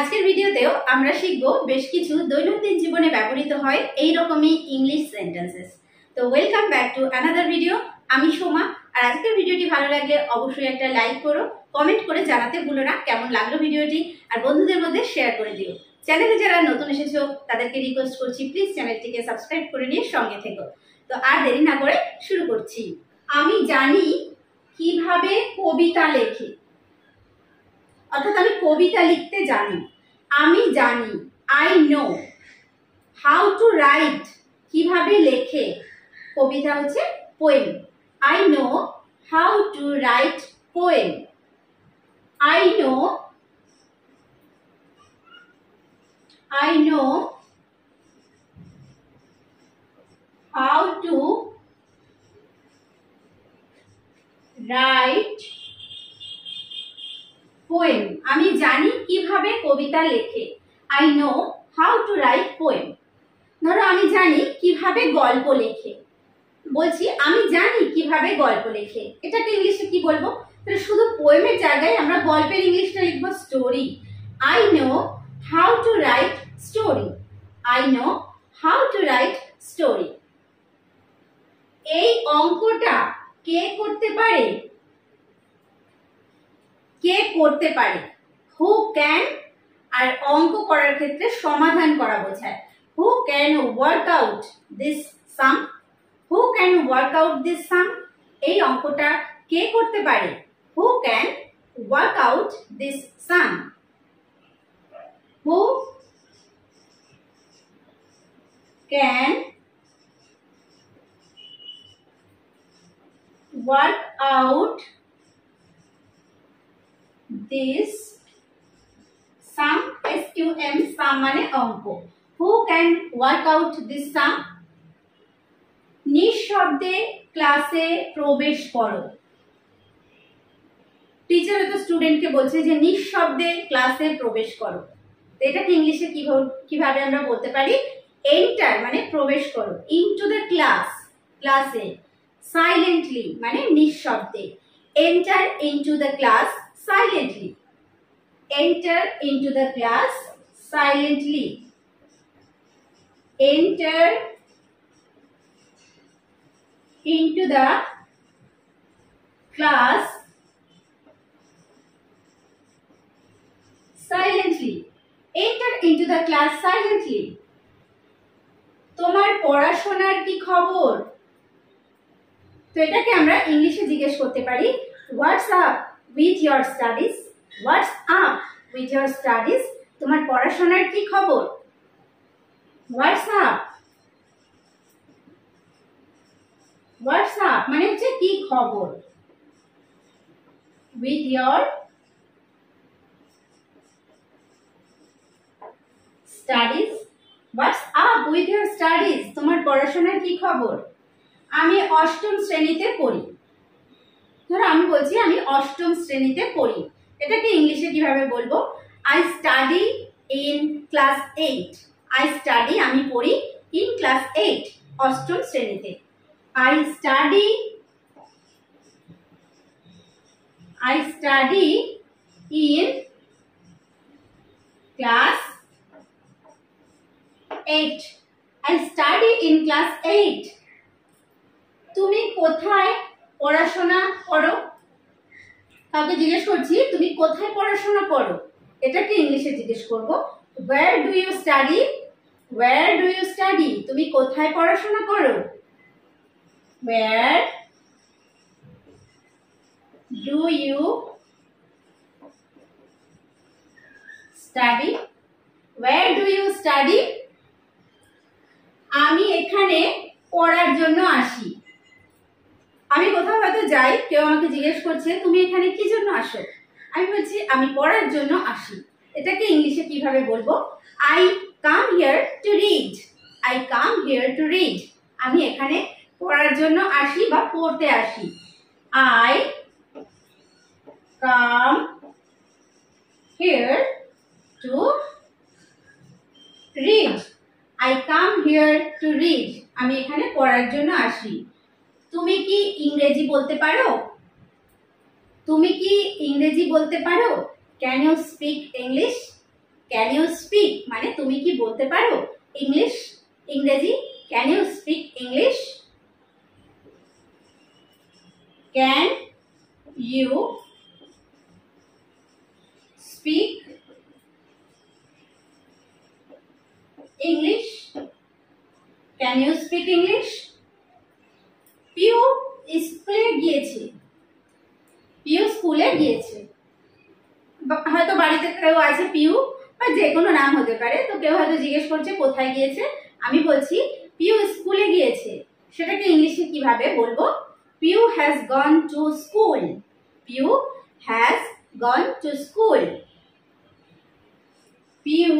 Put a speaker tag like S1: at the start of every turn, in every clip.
S1: আজকের ভিডিওতেও আমরা শিখব বেশ কিছু দৈনন্দিন জীবনে ব্যবহৃত হয় এই রকমই ইংলিশ সেন্টেন্সেস। তো welcome back to another video. আমি সোমা। আর আজকের ভিডিওটি ভালো লাগলে অবশ্যই একটা লাইক করো, কমেন্ট করে জানাতে ভুলো না কেমন লাগলো ভিডিওটি, আর বন্ধুদের মধ্যে শেয়ার করে দিও। চ্যানেলে যারা নতুন এসেছো তাদেরকে রিকোয়েস্ট করছি প্লিজ চ্যানেলটিকে সাবস্ক্রাইব করে নিয়ে সঙ্গে থেকো। তো আর দেরি না করে শুরু করছি। আমি জানি কিভাবে কবিতা লেখে, অর্থাৎ আমি কবিতা লিখতে জানি। আমি জানি, I know how to right, কিভাবে লেখে। কবিতা হচ্ছে poem. I know how to right poem. I know how to right poem. আমি জানি কিভাবে কবিতা লেখে। I know how to right poem. ধরো আমি জানি কিভাবে গল্প লেখে। বলছি আমি জানি কিভাবে গল্প লেখে, এটাকে ইংলিশে কি বলবো? তাহলে শুধু পোয়েমের জায়গায় আমরা গল্পের ইংলিশটা লিখবো story. I know how to write story. I know how to write story. এই অঙ্কটা কে করতে পারে? কে করতে পারে? Who can. আর অঙ্ক করার ক্ষেত্রে সমাধান করা বোঝায়। Who can work out this sum. Who can work out this sum. এই অঙ্কটা কে করতে পারে? Who can work out this sum. Who can work out this sum, SUM, sum মানে অঙ্ক। Who can work out this sum? নিঃশব্দে ক্লাসে প্রবেশ করো। টিচার তো স্টুডেন্টকে বলছে যে নিঃশব্দে ক্লাসে প্রবেশ করো। তো এটাকে ইংলিশে কিভাবে আমরা বলতে পারি? এন্টার মানে প্রবেশ করো। ইনটু দ্য ক্লাস, ক্লাসে। সাইলেন্টলি মানে নিঃশব্দে। Enter into the class silently. Enter into the class silently. Enter into the class silently. Enter into the class silently. তোমার পড়াশোনার কি খবর? তো এটাকে আমরা ইংলিশে জিজ্ঞেস করতে পারি, What's up with your studies? What's up with your studies? তোমার পড়াশোনার কি খবর? What's up? What's up মানে হচ্ছে কি খবর। With your studies. What's up with your studies? তোমার পড়াশোনার কি খবর? আমি অষ্টম শ্রেণীতে পড়ি। ধরো আমি বলছি আমি অষ্টম শ্রেণীতে পড়ি। এটাকে ইংলিশে কিভাবে বলবো? I study in class 8। I study আমি পড়ি ইন ক্লাস 8 অষ্টম শ্রেণীতে। I study in class 8। I study in class 8। তুমি কোথায় পড়াশোনা করো? কাউকে জিজ্ঞেস করছি তুমি কোথায় পড়াশোনা করো, এটাকে ইংলিশে জিজ্ঞেস করব, Where do you study? Where do you study? তুমি কোথায় পড়াশোনা করো? Where do you study? Where do you study? আমি এখানে পড়ার জন্য আসি। আমি কোথাও হয়তো যাই, কেউ আমাকে জিজ্ঞেস করছে তুমি এখানে কি জন্য আসো? আমি বলছি আমি পড়ার জন্য আসি। এটাকে ইংলিশে কিভাবে বলবো? I come here to read. I come here to read. আমি এখানে পড়ার জন্য আসি বা পড়তে আসি। I come here to read. I come here to read. আমি এখানে পড়ার জন্য আসি। তুমি কি ইংরেজি বলতে পারো? তুমি কি ইংরেজি বলতে পারো? Can you speak English? Can you speak মানে তুমি কি বলতে পারো ইংলিশ, ইংরেজি। Can you speak English? Can you speak English? Can you speak English? Piu স্কুলে গিয়েছে, পিউ স্কুলে গিয়েছে। হয়তো বাড়িতে কেউ আছে পিউ, বা যে কোনো নাম হতে পারে। তো কেউ হয়তো জিজ্ঞেস করছে কোথায় গিয়েছে, আমি বলছি পিউ স্কুলে গিয়েছে। সেটাকে ইংলিশে কিভাবে বলবো? Piu has gone to school. Piu has gone to school. Piu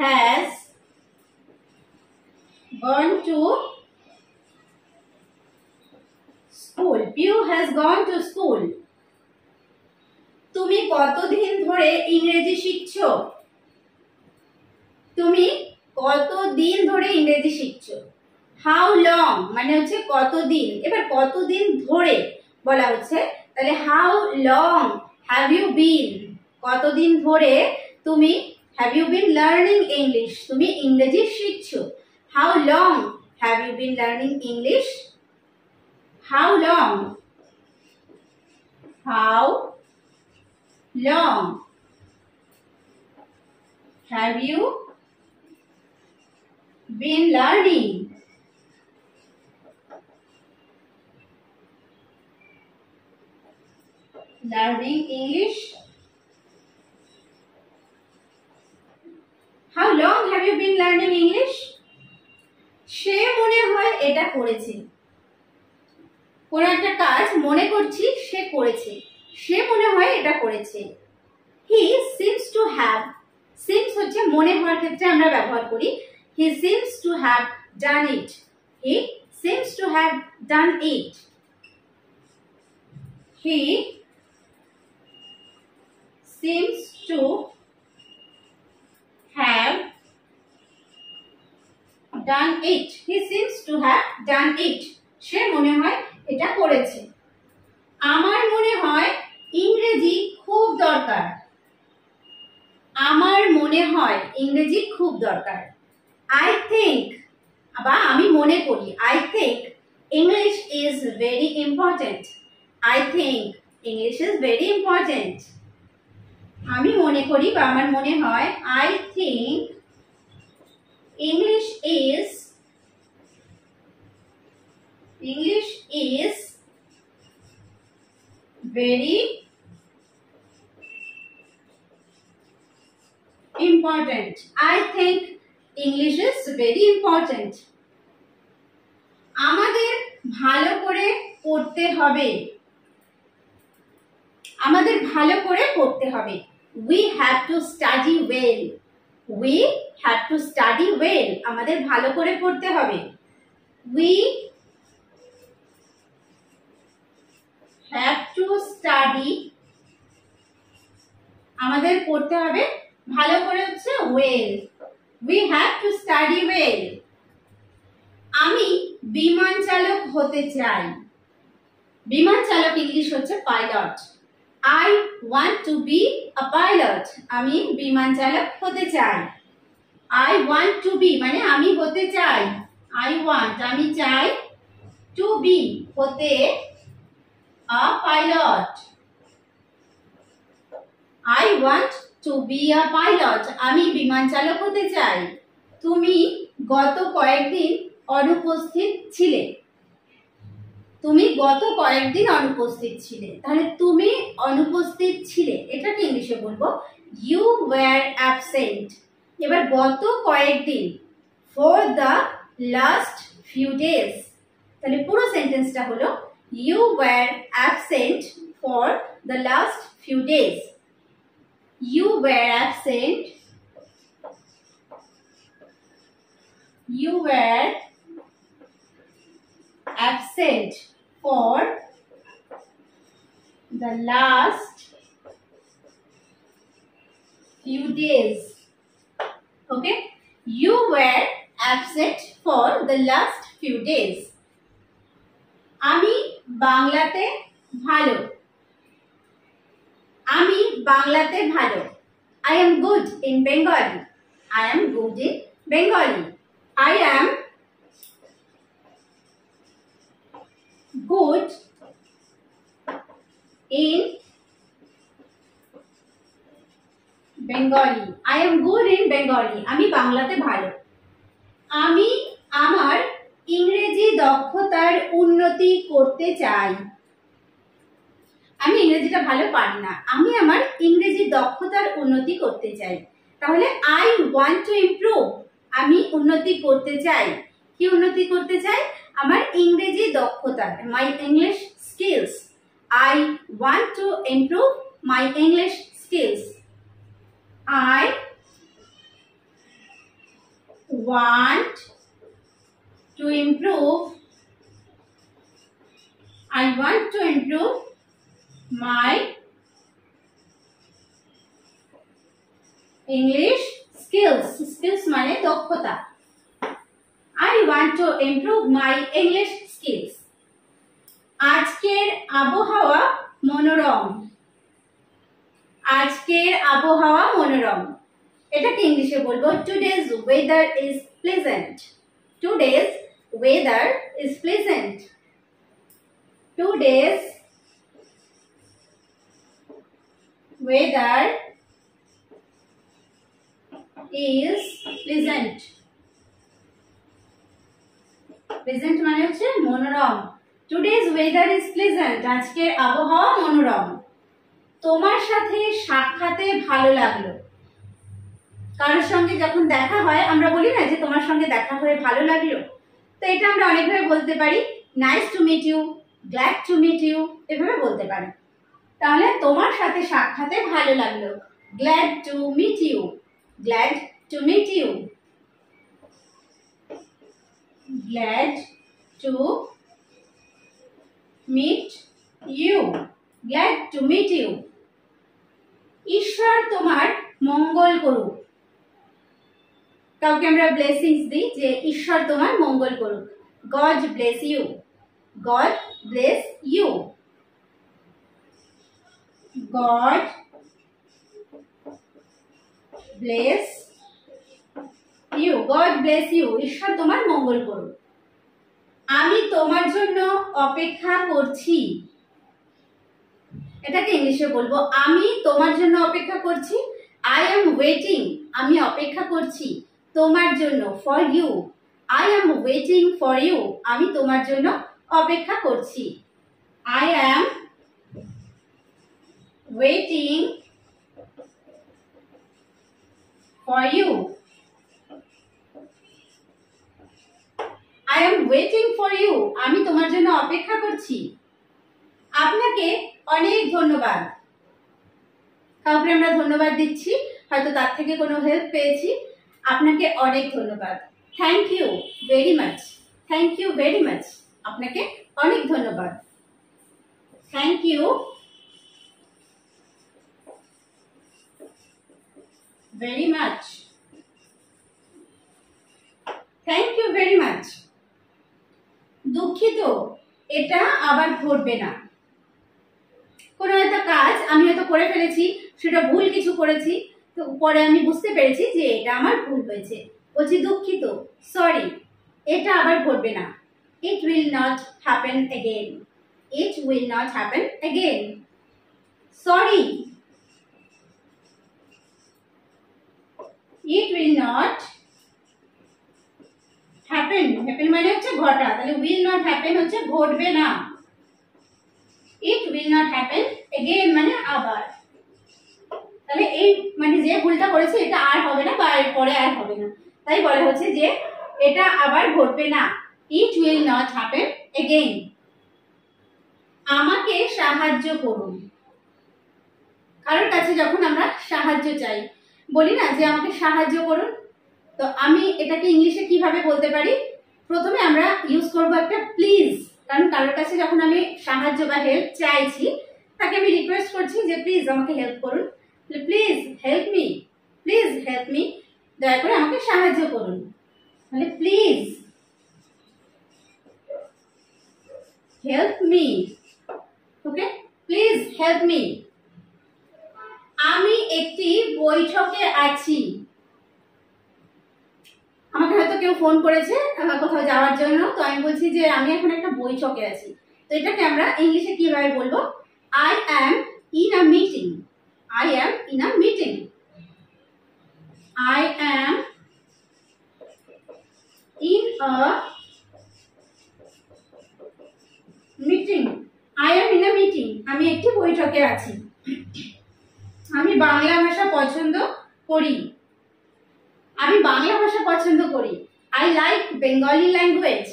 S1: has gone to school. Piu has gone to school. তুমি কতদিন ধরে ইংরেজি শিখছো? তুমি কতদিন ধরে ইংরেজি শিখছো? হাউ লং মানে হচ্ছে কতদিন। এবার কতদিন ধরে বলা হচ্ছে, তাহলে how long have you been, কতদিন ধরে তুমি have you been learning English, তুমি ইংরেজি শিখছো। How long have you been learning English? How long? How long have you been learning? Learning English? How long have you been learning English? সে মনে হয় এটা করেছে, কোন একটা কাজ মনে করছি সে করেছে, সে মনে হয় এটা করেছে। He seems to have, seems হচ্ছে মনে হওয়ার ক্ষেত্রে আমরা ব্যবহার করি। He seems to have done it. He seems to have done it. He seems to have done it. He seems to have done it. সে মনে হয় এটা করেছে। আমার মনে হয় ইংরেজি খুব দরকার। আমার মনে হয় ইংরেজি খুব দরকার। I think বা আমি মনে করি, I think English is very important. I think English is very important. আমি মনে করি বা আমার মনে হয় I think English is very important. I think English is very important. আমাদের ভালো করে পড়তে হবে। আমাদের ভালো করে পড়তে হবে। We have to study well. We have to study well. আমাদের ভালো করে পড়তে হবে। We have to study, আমাদের পড়তে হবে ভালো করে হচ্ছে well. We have to study well. আমি বিমান চালক হতে চাই। বিমান চালক ইংলিশ হচ্ছে pilot. I want to be a pilot. আমি বিমান চালক হতে চাই। I want to be মানে আমি হতে চাই। I want আমি চাই, to be হতে, a pilot. I want to be a pilot. আমি বিমান চালক হতে চাই। তুমি গত কয়েকদিন অনুপস্থিত ছিলে। তুমি গত কয়েকদিন অনুপস্থিত ছিলে। তাহলে তুমি অনুপস্থিত ছিলে, এটাকে ইংলিশে বলবো you were absent. এবার গত কয়েকদিন, for the last few days. তাহলে পুরো সেন্টেন্সটা হলো you were absent for the last few days. You were absent. You were absent for the last few days. Okay? You were absent for the last few days. আমি বাংলাতে ভালো। আমি বাংলাতে ভালো। I am good in Bengali. I am good in Bengali. I am good in Bengali. I am good in Bengali. আমি বাংলাতে ভালো। আমি আমার ইংরেজি দক্ষতার উন্নতি করতে চাই। আমি ইংরেজিটা ভালো পারি না, আমি আমার ইংরেজি দক্ষতার উন্নতি করতে চাই। তাহলে আই ওয়ান্ট টু ইমপ্রুভ, আমি উন্নতি করতে চাই। কি উন্নতি করতে চাই? আমার ইংরেজি দক্ষতা, my English skills. I want to improve my English skills. I want to improve my English skills. Skills মানে দক্ষতা। I want to improve my English skills. আজকের আবহাওয়া মনোরম। আজকের আবহাওয়া মনোরম। এটাকে ইংলিশে বলবো today's weather is pleasant. Today's weather is pleasant. Today's weather is pleasant. Pleasant মানে হচ্ছে মনোরম। Today's weather is pleasant. আজকের আবহাওয়া মনোরম। তোমার সাথে সাক্ষাতে ভালো লাগলো। কারোর সঙ্গে যখন দেখা হয় আমরা বলি না যে তোমার সঙ্গে দেখা হয়ে ভালো লাগলো, তো এটা আমরা অনেকভাবে বলতে পারি। Nice to meet you, glad to meet you, এভাবে বলতে পারি। তাহলে তোমার সাথে সাক্ষাতে ভালো লাগলো, glad to meet you, glad to meet you, glad to meet you, glad to meet you. ঈশ্বর তোমার মঙ্গল করুক। কাউকে আমরা ব্লেসিংস দিই যে ঈশ্বর তোমার মঙ্গল করুক। God bless you, God bless you, God bless you, God bless you, ঈশ্বর তোমার মঙ্গল করুক। আমি তোমার জন্য অপেক্ষা করছি। এটাকে ইংলিশে বলবো আমি তোমার জন্য অপেক্ষা করছি। আই এম ওয়েটিং, আমি অপেক্ষা করছি তোমার জন্য, for you. I am waiting for you, আমি তোমার জন্য অপেক্ষা করছি। I am waiting for you, I am waiting for you, আমি তোমার জন্য অপেক্ষা করছি। আপনাকে অনেক ধন্যবাদ। কাউকে আমরা ধন্যবাদ দিচ্ছি, হয়তো তার থেকে কোনো হেল্প পেয়েছি। আপনাকে অনেক ধন্যবাদ। Thank you very much, thank you very much, আপনাকে অনেক ধন্যবাদ। Thank you very much, thank you very much. দুঃখিত, এটা আবার ঘটবে না। কোনো একটা কাজ আমি হয়তো করে ফেলেছি, সেটা ভুল কিছু করেছি, তো পরে আমি বুঝতে পেরেছি যে এটা আমার ভুল হয়েছে, বলছি দুঃখিত, সরি, এটা আবার ঘটবে না। It will not happen again, it will not happen again. Sorry, it will not happen, happen মানে হচ্ছে ঘটা, তাহলে উইল নট হ্যাপেন হচ্ছে ঘটবে না। It will not happen again মানে আবার। তাহলে এই মানে যে ভুলটা করেছে এটা আর হবে না বা এর পরে আর হবে না, তাই বলা হচ্ছে যে এটা আবার ঘটবে না। It will not happen again. আমাকে সাহায্য করুন। কারোর কাছে যখন আমরা সাহায্য চাই, বলি না যে আমাকে সাহায্য করুন, তো আমি এটাকে ইংলিশে কিভাবে বলতে পারি? প্রথমে আমরা ইউজ করব একটা প্লিজ, কারণ কারোর কাছে যখন আমি সাহায্য বা হেল্প চাইছি, তাকে আমি রিকোয়েস্ট করছি যে প্লিজ আমাকে হেল্প করুন, please help me, please help me, দয়া করে আমাকে সাহায্য করুন। মানে please help me, okay, please help me. একটি বৈঠকে আছি। আমাকে হয়তো কেউ ফোন করেছে কোথাও যাওয়ার জন্য, তো আমি বলছি যে আমি এখন একটা বৈঠকে আছি। তো এটাকে আমরা ইংলিশে কিভাবে বলবো? I am in a meeting. I am in a meeting. I am in a meeting. I am in a meeting. আমি একটি বৈঠকে আছি। আমি বাংলা ভাষা পছন্দ করি। আমি বাংলা ভাষা পছন্দ করি। I like Bengali language.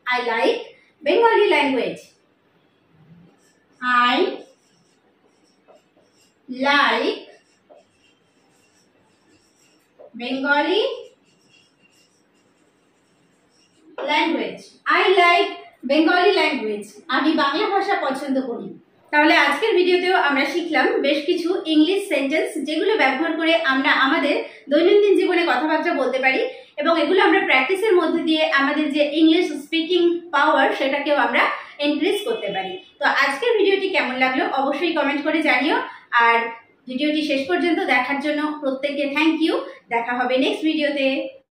S1: I like Bengali language. I like Bengali language. I like Bengali language. আমি বাংলা ভাষা পছন্দ করি। তাহলে আজকের ভিডিওতেও আমরা শিখলাম বেশ কিছু ইংলিশ সেন্টেন্স, যেগুলো ব্যবহার করে আমরা আমাদের দৈনন্দিন জীবনে কথাবার্তা বলতে পারি, এবং এগুলো আমরা প্র্যাকটিসের মধ্যে দিয়ে আমাদের যে ইংলিশ স্পিকিং পাওয়ার সেটাকেও আমরা ইনক্রিজ করতে পারি। তো আজকের ভিডিওটি কেমন লাগলো অবশ্যই কমেন্ট করে জানিও, আর ভিডিওটি শেষ পর্যন্ত দেখার জন্য প্রত্যেককে থ্যাংক ইউ। দেখা হবে নেক্সট ভিডিওতে।